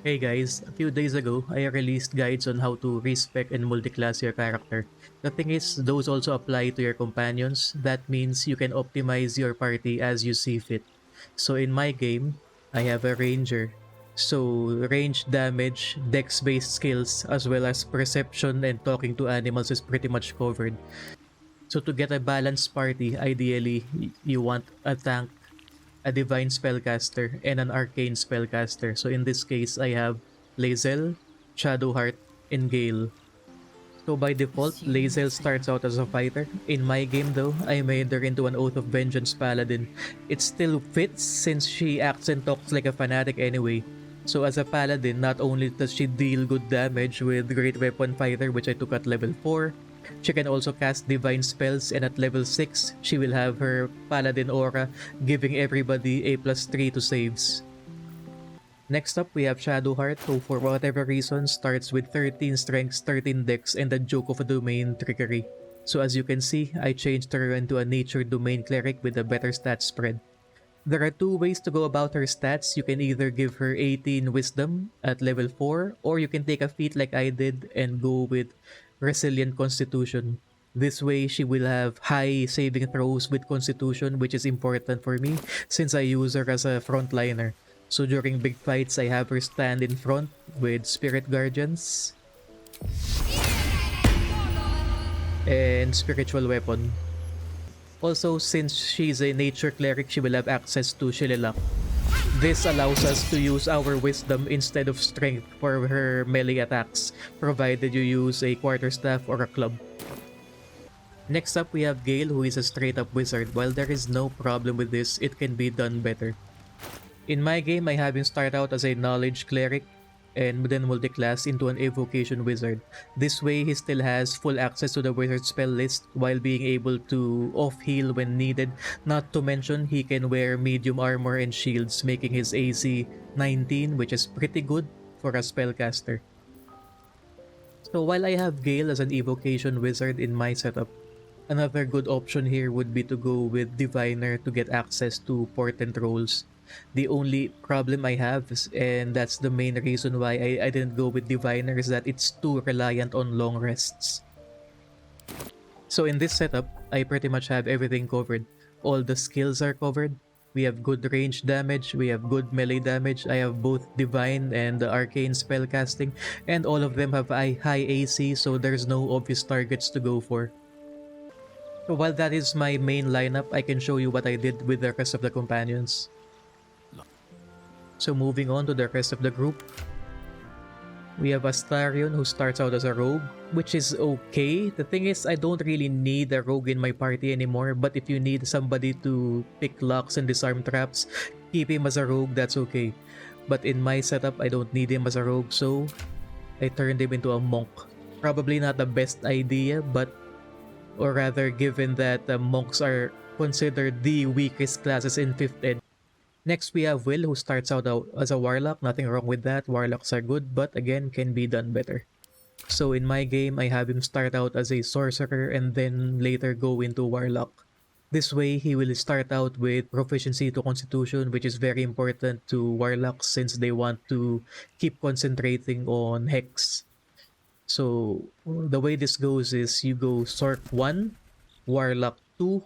Hey guys, a few days ago, I released guides on how to respec and multiclass your character. The thing is, those also apply to your companions. That means you can optimize your party as you see fit. So in my game, I have a ranger. So range damage, dex-based skills, as well as perception and talking to animals is pretty much covered. So to get a balanced party, ideally, you want a tank, a divine spellcaster, and an arcane spellcaster. So in this case, I have Lae'zel, Shadowheart, and Gale. So by default, Lae'zel starts out as a fighter. In my game though, I made her into an Oath of Vengeance paladin. It still fits since she acts and talks like a fanatic anyway. So as a paladin, not only does she deal good damage with Great Weapon Fighter, which I took at level 4, she can also cast divine spells, and at level 6, she will have her paladin aura, giving everybody a +3 to saves. Next up, we have Shadowheart, who for whatever reason starts with 13 strengths, 13 dex, and the Joke of a Domain trickery. So as you can see, I changed her into a Nature Domain Cleric with a better stat spread. There are two ways to go about her stats. You can either give her 18 Wisdom at level 4, or you can take a feat like I did and go with Resilient Constitution. This way, she will have high saving throws with Constitution, which is important for me since I use her as a frontliner. So during big fights, I have her stand in front with Spirit Guardians and Spiritual Weapon. Also, since she's a nature cleric, she will have access to Shillelagh. This allows us to use our wisdom instead of strength for her melee attacks, provided you use a quarterstaff or a club. Next up, we have Gale, who is a straight-up wizard. While there is no problem with this, it can be done better. In my game, I have him start out as a knowledge cleric and then multiclass into an evocation wizard. This way, he still has full access to the wizard spell list while being able to off-heal when needed. Not to mention, he can wear medium armor and shields, making his AC 19, which is pretty good for a spellcaster. So while I have Gale as an evocation wizard in my setup, another good option here would be to go with Diviner to get access to portent rolls. The only problem I have is, and that's the main reason why I didn't go with Diviner, is that it's too reliant on long rests. So in this setup, I pretty much have everything covered. All the skills are covered. We have good range damage, we have good melee damage, I have both divine and arcane spell casting, and all of them have a high AC, so there's no obvious targets to go for. So while that is my main lineup, I can show you what I did with the rest of the companions. So moving on to the rest of the group, we have Astarion, who starts out as a rogue, which is okay. The thing is, I don't really need a rogue in my party anymore, but if you need somebody to pick locks and disarm traps, keep him as a rogue, that's okay. But in my setup, I don't need him as a rogue, so I turned him into a monk. Probably not the best idea, but or rather given that monks are considered the weakest classes in 5th ed. Next, we have Will, who starts out as a warlock. Nothing wrong with that. Warlocks are good, but again, can be done better. So in my game, I have him start out as a sorcerer and then later go into warlock. This way, he will start out with proficiency to constitution, which is very important to warlocks since they want to keep concentrating on hex. So the way this goes is you go Sorc 1, Warlock 2,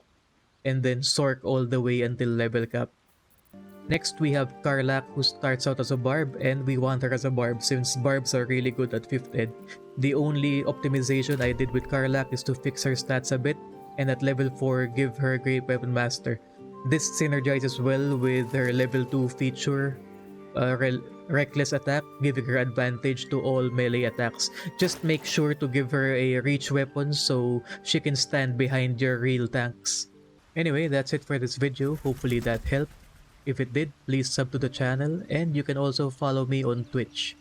and then Sorc all the way until level cap. Next, we have Karlak, who starts out as a barb, and we want her as a barb since barbs are really good at 5th ed. The only optimization I did with Karlak is to fix her stats a bit, and at level 4 give her Great Weapon Master. This synergizes well with her level 2 feature, Reckless Attack, giving her advantage to all melee attacks. Just make sure to give her a reach weapon so she can stand behind your real tanks. Anyway, that's it for this video. Hopefully that helped. If it did, please sub to the channel, and you can also follow me on Twitch.